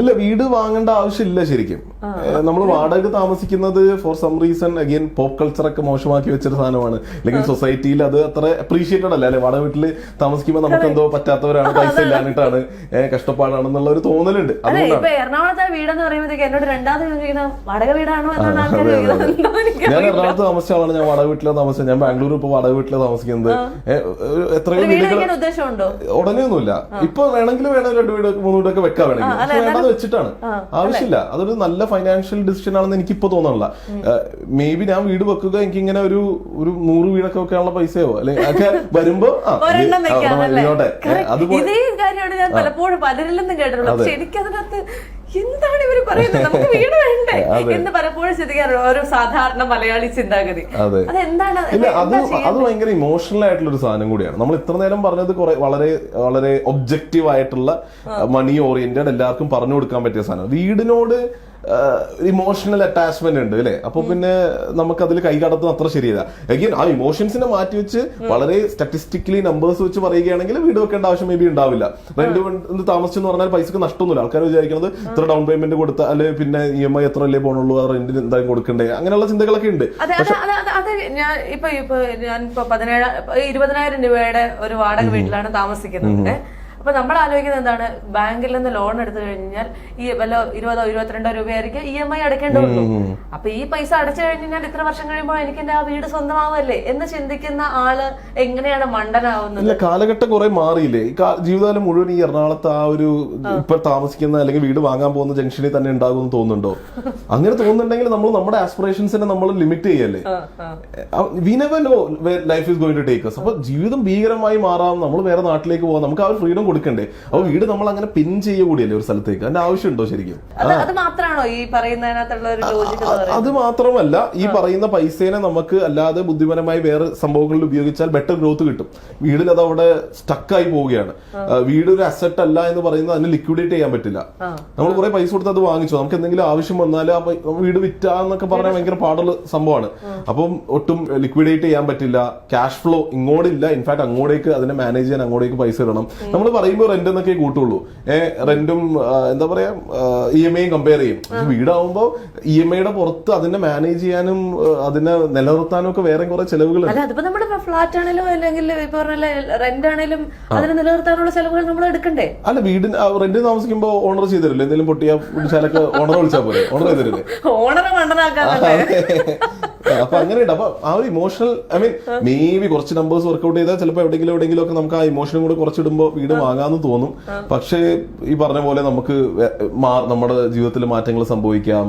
ഇല്ല, വീട് വാങ്ങേണ്ട ആവശ്യമില്ല ശരിക്കും. നമ്മൾ വാടക താമസിക്കുന്നത് for some reason again pop culture ഒക്കെ മോശമാക്കി വെച്ചൊരു സാധനമാണ്. അല്ലെങ്കിൽ സൊസൈറ്റിയിൽ അത് അത്ര അപ്രീഷിയേറ്റഡ് അല്ല. അല്ലെ, വാടക വീട്ടിൽ താമസിക്കുമ്പോൾ നമുക്ക് എന്തോ പറ്റാത്തവരാണ്, പൈസ ഇല്ലാഞ്ഞിട്ടാണ്, കഷ്ടപ്പാടാണെന്നുള്ള ഒരു തോന്നലുണ്ട്. അതുകൊണ്ടാണ് എറണാകുളത്തെ വീടെന്ന് പറയുമ്പോഴത്തേക്ക് എന്നോട് രണ്ടാമത് വാടക വീടാണോ എന്നാണ് ഞാൻ എറണാകുളത്ത് താമസിച്ച ആളാണ്. ഞാൻ വാടക വീട്ടിലാണ് താമസിച്ചത്. ഞാൻ ബാംഗ്ലൂർ ഇപ്പൊ വാടക വീട്ടിലാണ് താമസിക്കുന്നത്. എത്രയോ വീടുകൾ ഉദ്ദേശമുണ്ടോ? ഉടനെയൊന്നുമില്ല. ഇപ്പൊ വേണമെങ്കിൽ 2 വീട് 3 വീടൊക്കെ വെക്കാൻ വേണമെങ്കിൽ, പക്ഷെ വേണ്ടത് വെച്ചിട്ടാണ്. ആവശ്യമില്ല. അതൊരു നല്ല ഫൈനാൻഷ്യൽ ഡിസിഷൻ ആണെന്ന് എനിക്ക് ഇപ്പൊ തോന്നണില്ല. മേ ബി ഞാൻ വീട് വെക്കുക എനിക്ക് ഇങ്ങനെ ഒരു 100 വീടൊക്കെ വെക്കാനുള്ള പൈസയോ അല്ലെങ്കിൽ ഒക്കെ വരുമ്പോ ഇതേ കാര്യമാണ് ഞാൻ പലപ്പോഴും പലരിൽ നിന്നും കേട്ടിട്ടുള്ളത്. പക്ഷെ എനിക്കതിനകത്ത് എന്താണ് ഇവര് പറയുന്നത്, നമുക്ക് വീട് വേണ്ടേ എന്ന് പലപ്പോഴും ചിന്തിക്കാറുണ്ട്. ഒരു സാധാരണ മലയാളി ചിന്താഗതി. അതെന്താണ്? അത് ഭയങ്കര ഇമോഷണൽ ആയിട്ടുള്ള ഒരു സാധനം കൂടിയാണ്. നമ്മൾ ഇത്ര നേരം പറഞ്ഞത് വളരെ വളരെ ഒബ്ജക്റ്റീവ് ആയിട്ടുള്ള മണി ഓറിയന്റഡ് എല്ലാവർക്കും പറഞ്ഞു കൊടുക്കാൻ പറ്റിയ സാധനം. വീടിനോട് ഇമോഷണൽ അറ്റാച്ച്മെന്റ് ഉണ്ട് അല്ലെ. അപ്പൊ പിന്നെ നമുക്ക് അതിൽ കൈ കടത്തുന്ന അത്ര ശരിയല്ല. അഗൈൻ ആ ഇമോഷൻസിനെ മാറ്റി വെച്ച് വളരെ സ്റ്റാറ്റിസ്റ്റിക്കലി നമ്പേഴ്സ് വെച്ച് പറയുകയാണെങ്കിൽ വീട് വെക്കേണ്ട ആവശ്യം മേ ബി ഉണ്ടാവില്ല. റെന്റ് താമസിച്ചെന്ന് പറഞ്ഞാൽ പൈസക്ക് നഷ്ടമൊന്നുമില്ല. ആൾക്കാർ വിചാരിക്കുന്നത് ഇത്ര ഡൗൺ പേയ്മെന്റ് കൊടുത്താൽ അല്ലെ പിന്നെ EMI എത്ര അല്ലേ പോണുള്ളൂ, ആ റെന്റിന് എന്തായാലും കൊടുക്കണ്ടേ, അങ്ങനെയുള്ള ചിന്തകളൊക്കെ ഉണ്ട്. അത് ഞാൻ ഇപ്പൊ 20,000 രൂപയുടെ ഒരു വാടക വീട്ടിലാണ് താമസിക്കുന്നത്. അപ്പൊ നമ്മൾ ആലോചിക്കുന്നത് എന്താണ്, ബാങ്കിൽ നിന്ന് ലോൺ എടുത്തു കഴിഞ്ഞാൽ ഈ വല്ല 20 or 22 രൂപയായിരിക്കും EMI അടയ്ക്കേണ്ടതുള്ളൂ. അപ്പൊ ഈ പൈസ അടച്ചു കഴിഞ്ഞാൽ ഇത്ര വർഷം കഴിയുമ്പോൾ എനിക്ക് എന്റെ ആ വീട് സ്വന്തമാവല്ലേ എന്ന് ചിന്തിക്കുന്ന ആള് എങ്ങനെയാണ് മണ്ടനാവുന്നത്? ഇല്ല, കാലഘട്ടം കുറെ മാറിയില്ലേ. ഈ ജീവിതകാലം മുഴുവൻ ഈ എറണാകുളത്ത് ആ ഒരു ഇപ്പൊ താമസിക്കുന്ന അല്ലെങ്കിൽ വീട് വാങ്ങാൻ പോകുന്ന ജംഗ്ഷനിൽ തന്നെ ഉണ്ടാകുമെന്ന് തോന്നുന്നുണ്ടോ? അങ്ങനെ തോന്നുന്നുണ്ടെങ്കിൽ നമ്മൾ നമ്മുടെ ആസ്പിറേഷൻസിനെ നമ്മൾ ലിമിറ്റ് ചെയ്യല്ലേ. We never know where life is going to take us. അപ്പൊ ജീവിതം ഭീകരമായി മാറാം, നമ്മൾ വേറെ നാട്ടിലേക്ക് പോകാം, നമുക്ക് ആ ഒരു ഫ്രീഡം കൊടുക്കണ്ടേ. അപ്പൊ വീട് നമ്മൾ അങ്ങനെ പിൻ ചെയ്യുക കൂടിയല്ലേ ഒരു സ്ഥലത്തേക്ക്. അതിന്റെ ആവശ്യമുണ്ടോ ശരിക്കും? അത് മാത്രമാണോ ഈ പറയുന്നതിനകത്തുള്ള ഒരു ലോജിക്? അത് മാത്രമല്ല, ഈ പറയുന്ന പൈസേനെ നമുക്ക് അല്ലാതെ ബുദ്ധിപരമായി വേറെ സംഭവങ്ങളിൽ ഉപയോഗിച്ചാൽ ബെറ്റർ ഗ്രോത്ത് കിട്ടും. വീടിൽ അത് അവിടെ സ്റ്റക്കായി പോവുകയാണ്. വീട് ഒരു അസറ്റ് അല്ല എന്ന് പറയുന്നത് അതിന് ലിക്വിഡേറ്റ് ചെയ്യാൻ പറ്റില്ല. നമ്മൾ കുറെ പൈസ കൊടുത്ത് അത് വാങ്ങിച്ചു, നമുക്ക് എന്തെങ്കിലും ആവശ്യം വന്നാൽ ആ വീട് വിറ്റാന്നൊക്കെ പറഞ്ഞാൽ ഭയങ്കര പാടുള്ള സംഭവമാണ്. അപ്പം ഒട്ടും ലിക്വിഡേറ്റ് ചെയ്യാൻ പറ്റില്ല. Cash flow ഇങ്ങോട്ടില്ല. ഇൻഫാക്ട് അങ്ങോട്ടേക്ക് അതിനെ മാനേജ് ചെയ്യാൻ അങ്ങോട്ടേക്ക് പൈസ ഇടണം. നമ്മൾ പറയുമ്പോൾ റെന്റ് എന്നൊക്കെ കൂട്ടുള്ളൂ. റെന്റും എന്താ പറയാ EMI കമ്പയർ ചെയ്യും. വീടാവുമ്പോ EMI പുറത്ത് അതിനെ മാനേജ് ചെയ്യാനും അതിനെ നിലനിർത്താനും ഒക്കെ വേറെ കുറെ ചെലവുകളുണ്ട്. അതിപ്പോ നമ്മുടെ ഫ്ലാറ്റ് ആണെങ്കിലും അല്ലെങ്കിൽ റെന്റ് ആണെങ്കിലും അതിനെ നിലനിർത്താനുള്ള ചെലവുകൾ നമ്മൾ എടുക്കണ്ടേ? അല്ല, വീടിന് റെന്റ് താമസിക്കുമ്പോ ഓണർ ചെയ്തരില്ലേ? എന്തെങ്കിലും പൊട്ടിയാ വിളിച്ചാലൊക്കെ ഓണർ വിളിച്ചാൽ പോലെ ഓണർ ചെയ്തരില്ലേ? ഓണറെ മണ്ടനാക്കാൻ. അപ്പൊ അങ്ങനെയുണ്ട്. അപ്പൊ ആ ഒരു ഇമോഷണൽ മേ ബി കുറച്ച് നമ്പേഴ്സ് വർക്ക്ഔട്ട് ചെയ്താൽ ചിലപ്പോൾ എവിടെയെങ്കിലും ഒക്കെ നമുക്ക് ആ ഇമോഷനും കൂടെ കുറച്ചിടുമ്പോൾ വീട് വാങ്ങാന്ന് തോന്നും. പക്ഷേ ഈ പറഞ്ഞ പോലെ നമുക്ക് നമ്മുടെ ജീവിതത്തിൽ മാറ്റങ്ങൾ സംഭവിക്കാം.